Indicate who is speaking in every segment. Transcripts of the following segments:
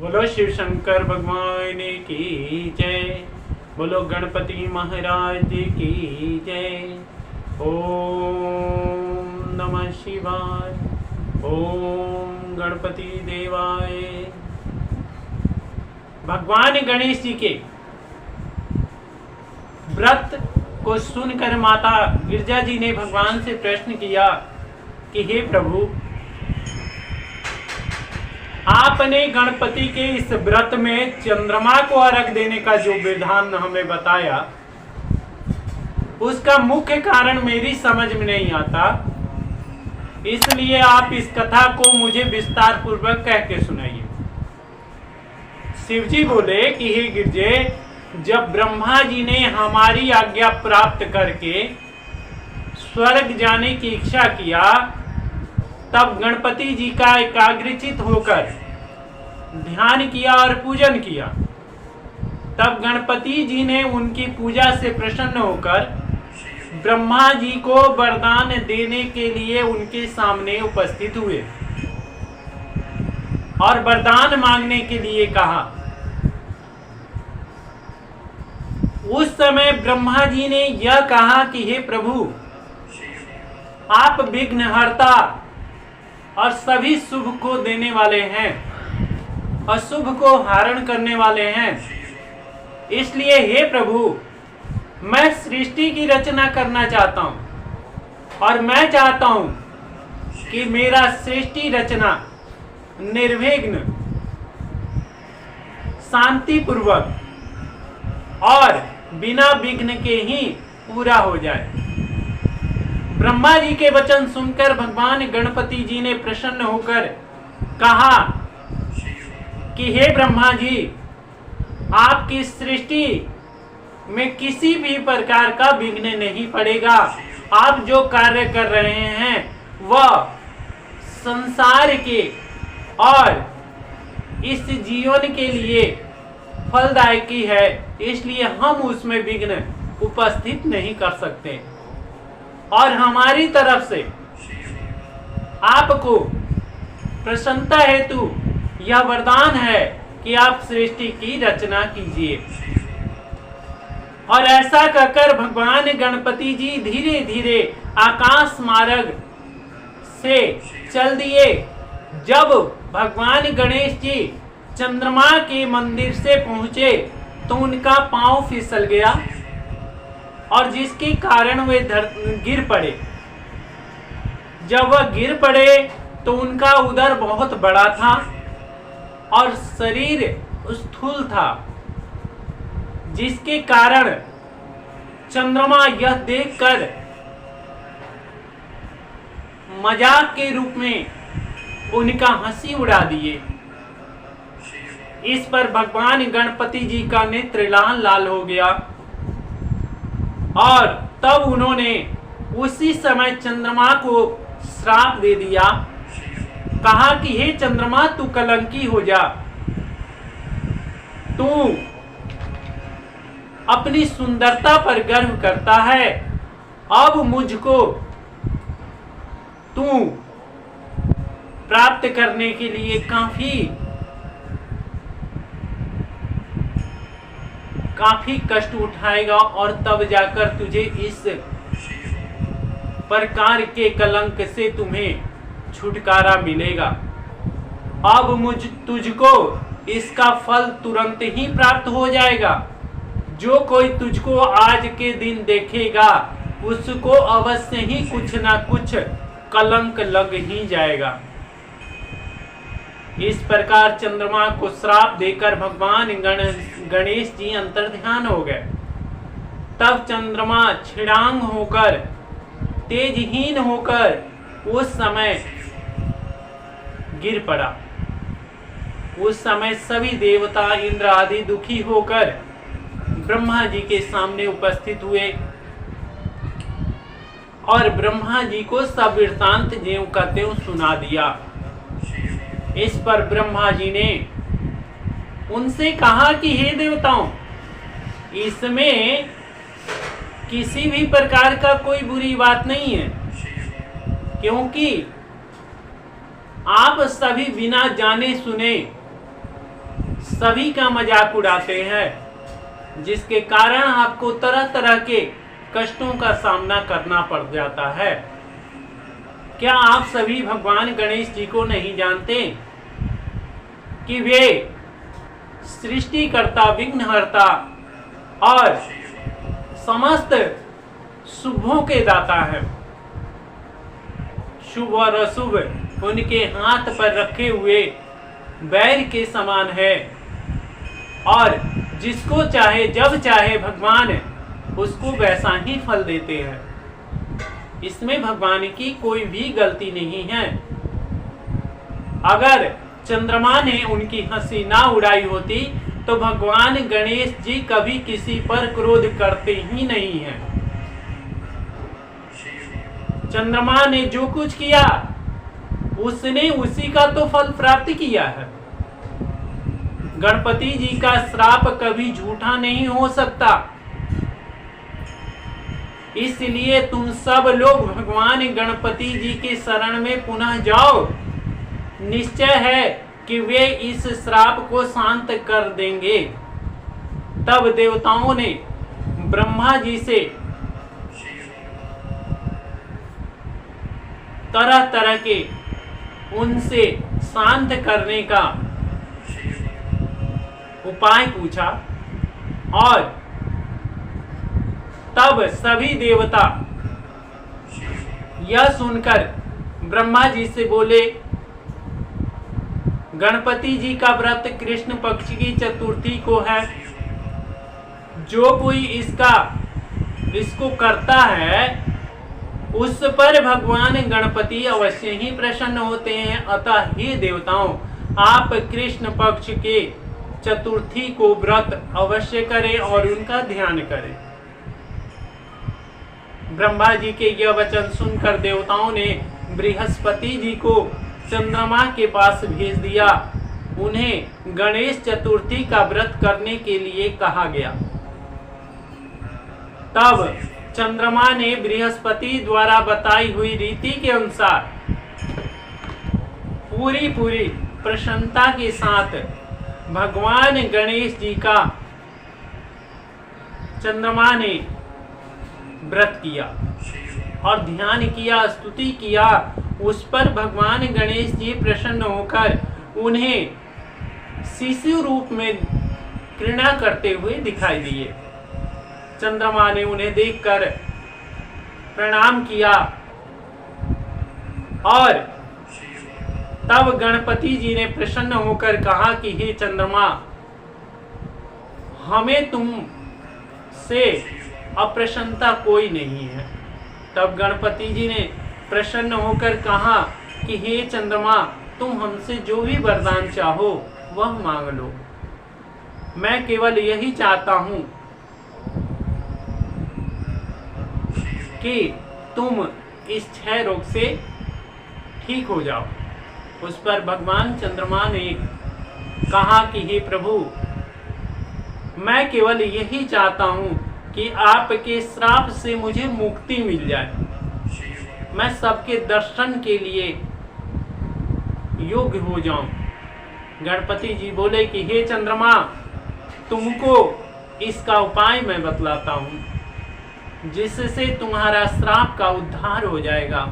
Speaker 1: बोलो शिव शंकर भगवान की जय। बोलो गणपति महाराज की जय। ओम नमः शिवाय। ओम गणपति देवाय। भगवान गणेश जी के व्रत को सुनकर माता गिरजा जी ने भगवान से प्रश्न किया कि हे प्रभु, आपने गणपति के इस व्रत में चंद्रमा को अर्घ देने का जो विधान हमें बताया, उसका मुख्य कारण मेरी समझ में नहीं आता, इसलिए आप इस कथा को मुझे विस्तार पूर्वक कह के सुनाइए। शिवजी बोले कि हे गिरजे, जब ब्रह्मा जी ने हमारी आज्ञा प्राप्त करके स्वर्ग जाने की इच्छा किया, तब गणपति जी का एकाग्रचित होकर ध्यान किया और पूजन किया। तब गणपति जी ने उनकी पूजा से प्रसन्न होकर ब्रह्मा जी को वरदान देने के लिए उनके सामने उपस्थित हुए और वरदान मांगने के लिए कहा। उस समय ब्रह्मा जी ने यह कहा कि हे प्रभु, आप विघ्नहर्ता और सभी शुभ को देने वाले हैं, अशुभ को हरण करने वाले हैं। इसलिए हे प्रभु, मैं सृष्टि की रचना करना चाहता हूं और मैं चाहता हूं कि मेरा सृष्टि रचना निर्विघ्न, शांतिपूर्वक और बिना विघ्न के ही पूरा हो जाए। ब्रह्मा जी के वचन सुनकर भगवान गणपति जी ने प्रसन्न होकर कहा कि हे ब्रह्मा जी, आपकी सृष्टि में किसी भी प्रकार का विघ्न नहीं पड़ेगा। आप जो कार्य कर रहे हैं वह संसार के और इस जीवन के लिए फलदायकी है, इसलिए हम उसमें विघ्न उपस्थित नहीं कर सकते। और हमारी तरफ से आपको प्रसन्नता हेतु यह वरदान है कि आप सृष्टि की रचना कीजिए। और ऐसा कहकर भगवान गणपति जी धीरे धीरे आकाश मार्ग से चल दिए। जब भगवान गणेश जी चंद्रमा के मंदिर से पहुंचे तो उनका पांव फिसल गया और जिसके कारण वे गिर पड़े। जब वह गिर पड़े तो उनका उदर बहुत बड़ा था और शरीर स्थूल था, जिसके कारण चंद्रमा यह देखकर मजाक के रूप में उनका हंसी उड़ा दिए। इस पर भगवान गणपति जी का नेत्र लाल लाल हो गया और तब उन्होंने उसी समय चंद्रमा को श्राप दे दिया। कहा कि हे चंद्रमा, तू कलंकी हो जा, तू अपनी सुंदरता पर गर्व करता है, अब मुझको तू प्राप्त करने के लिए काफी कष्ट उठाएगा और तब जाकर तुझे इस प्रकार के कलंक से तुम्हें छुटकारा मिलेगा। अब तुझको इसका फल तुरंत ही प्राप्त हो जाएगा। जो कोई तुझको आज के दिन देखेगा उसको अवश्य ही कुछ ना कुछ कलंक लग ही जाएगा। इस प्रकार चंद्रमा को श्राप देकर भगवान गणेश जी अंतर्ध्यान हो गए। तब चंद्रमा छिड़ांग होकर, तेजहीन होकर उस समय गिर पड़ा। उस समय सभी देवता इंद्र आदि दुखी होकर ब्रह्मा जी के सामने उपस्थित हुए और ब्रह्मा जी को सब वृत्तांत ज्यों का त्यों सुना दिया। इस पर ब्रह्मा जी ने उनसे कहा कि हे देवताओं, इसमें किसी भी प्रकार का कोई बुरी बात नहीं है, क्योंकि आप सभी बिना जाने सुने सभी का मजाक उड़ाते हैं, जिसके कारण आपको तरह तरह के कष्टों का सामना करना पड़ जाता है। क्या आप सभी भगवान गणेश जी को नहीं जानते कि वे सृष्टिकर्ता, विघ्नहर्ता और समस्त शुभों के दाता है। शुभ और अशुभ उनके हाथ पर रखे हुए बैर के समान है और जिसको चाहे जब चाहे भगवान उसको वैसा ही फल देते हैं। इसमें भगवान की कोई भी गलती नहीं है। अगर चंद्रमा ने उनकी हंसी ना उड़ाई होती तो भगवान गणेश जी कभी किसी पर क्रोध करते ही नहीं हैं। चंद्रमा ने जो कुछ किया उसने उसी का तो फल प्राप्त किया है। गणपति जी का श्राप कभी झूठा नहीं हो सकता। इसलिए तुम सब लोग भगवान गणपति जी के शरण में पुनः जाओ। निश्चय है कि वे इस श्राप को शांत कर देंगे। तब देवताओं ने ब्रह्मा जी से तरह तरह के उनसे शांत करने का उपाय पूछा और तब सभी देवता यह सुनकर ब्रह्मा जी से बोले, गणपति जी का व्रत कृष्ण पक्ष की चतुर्थी को है। जो कोई इसको करता है उस पर भगवान गणपति अवश्य ही प्रसन्न होते हैं। अतः हे देवताओं, आप कृष्ण पक्ष के चतुर्थी को व्रत अवश्य करें और उनका ध्यान करें। ब्रह्मा जी के यह वचन सुनकर देवताओं ने बृहस्पति जी को चंद्रमा के पास भेज दिया। उन्हें गणेश चतुर्थी का व्रत करने के लिए कहा गया। तब चंद्रमा ने बृहस्पति द्वारा बताई हुई रीति के अनुसार पूरी प्रसन्नता के साथ भगवान गणेश जी का चंद्रमा ने व्रत किया और ध्यान किया, स्तुति किया। उस पर भगवान गणेश जी प्रसन्न होकर उन्हें शिशु रूप में घृणा करते हुए दिखाई दिए। चंद्रमा ने उन्हें देखकर प्रणाम किया और तब गणपति जी ने प्रसन्न होकर कहा कि हे चंद्रमा, हमें तुम से अप्रसन्नता कोई नहीं है। तब गणपति जी ने प्रसन्न होकर कहा कि हे चंद्रमा, तुम हमसे जो भी वरदान चाहो वह मांग लो। मैं केवल यही चाहता हूं कि तुम इस क्षय रोग से ठीक हो जाओ। उस पर भगवान चंद्रमा ने कहा कि हे प्रभु, मैं केवल यही चाहता हूं कि आपके श्राप से मुझे मुक्ति मिल जाए। मैं सबके दर्शन के लिए योग्य हो जाऊं। गणपति जी बोले कि हे चंद्रमा, तुमको इसका उपाय मैं बतलाता हूं जिससे तुम्हारा श्राप का उद्धार हो जाएगा।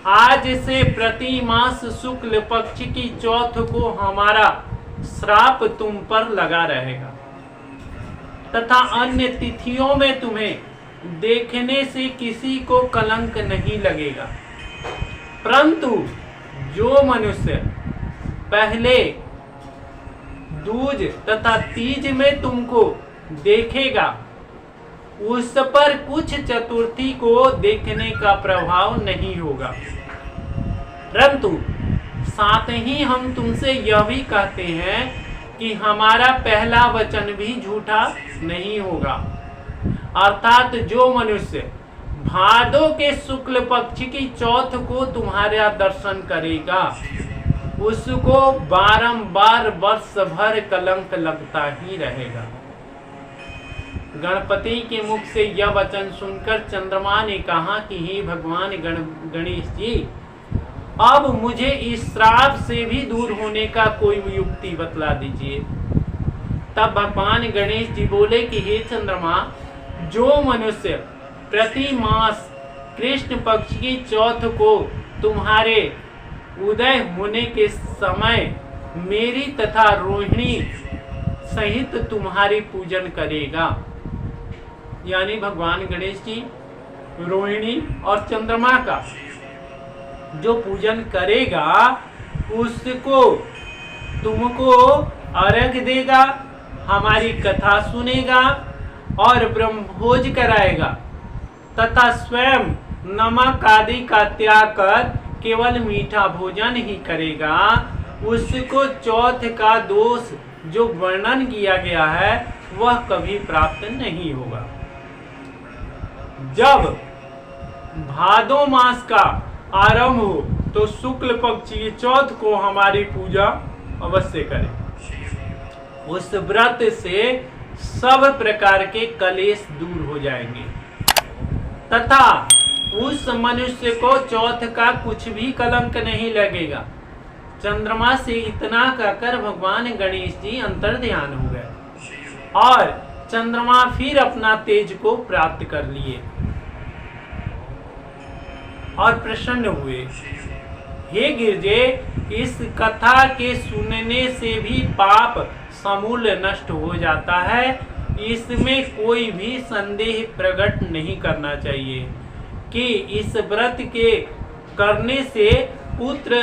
Speaker 1: आज से प्रति मास शुक्ल पक्ष की चौथ को हमारा श्राप तुम पर लगा रहेगा तथा अन्य तिथियों में तुम्हें देखने से किसी को कलंक नहीं लगेगा। परंतु जो मनुष्य पहले दूज तथा तीज में तुमको देखेगा उस पर कुछ चतुर्थी को देखने का प्रभाव नहीं होगा। परंतु साथ ही हम तुमसे यह भी कहते हैं कि हमारा पहला वचन भी झूठा नहीं होगा। अर्थात जो मनुष्य भादो के शुक्ल पक्ष की चौथ को तुम्हारा दर्शन करेगा उसको बारंबार वर्ष भर कलंक लगता ही रहेगा। गणपति के मुख से यह वचन सुनकर चंद्रमा ने कहा कि हे भगवान गणेश जी, अब मुझे इस श्राप से भी दूर होने का कोई युक्ति बतला दीजिए। तब भगवान गणेश जी बोले कि हे चंद्रमा, जो मनुष्य प्रति मास कृष्ण पक्ष की चौथ को तुम्हारे उदय होने के समय मेरी तथा रोहिणी सहित तुम्हारी पूजन करेगा, यानी भगवान गणेश जी रोहिणी और चंद्रमा का जो पूजन करेगा उसको तुमको अर्घ देगा, हमारी कथा सुनेगा और ब्रह्मभोज कराएगा तथा स्वयं नमक आदि का त्याग कर केवल मीठा भोजन ही करेगा, उसको चौथ का दोष जो वर्णन किया गया है वह कभी प्राप्त नहीं होगा। जब भादो मास का आरंभ हो तो शुक्ल पक्ष की चौथ को हमारी पूजा अवश्य करें। उस व्रत से सब प्रकार के कलेश दूर हो जाएंगे तथा उस मनुष्य को चौथ का कुछ भी कलंक नहीं लगेगा। चंद्रमा से इतना कहकर भगवान गणेश जी अंतर ध्यान हो गए और चंद्रमा फिर अपना तेज को प्राप्त कर लिए और प्रसन्न हुए। हे गिरजे, इस कथा के सुनने से भी पाप समूल नष्ट हो जाता है, इसमें कोई भी संदेह प्रकट नहीं करना चाहिए कि इस व्रत के करने से पुत्र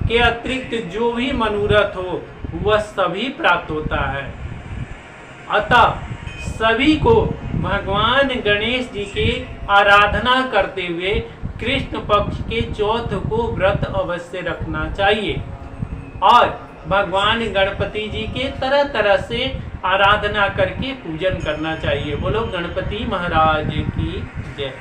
Speaker 1: के अतिरिक्त जो भी मनोरथ हो वह सभी प्राप्त होता है। अतः सभी को भगवान गणेश जी की आराधना करते हुए कृष्ण पक्ष के चौथ को व्रत अवश्य रखना चाहिए और भगवान गणपति जी के तरह तरह से आराधना करके पूजन करना चाहिए। बोलो गणपति महाराज की जय।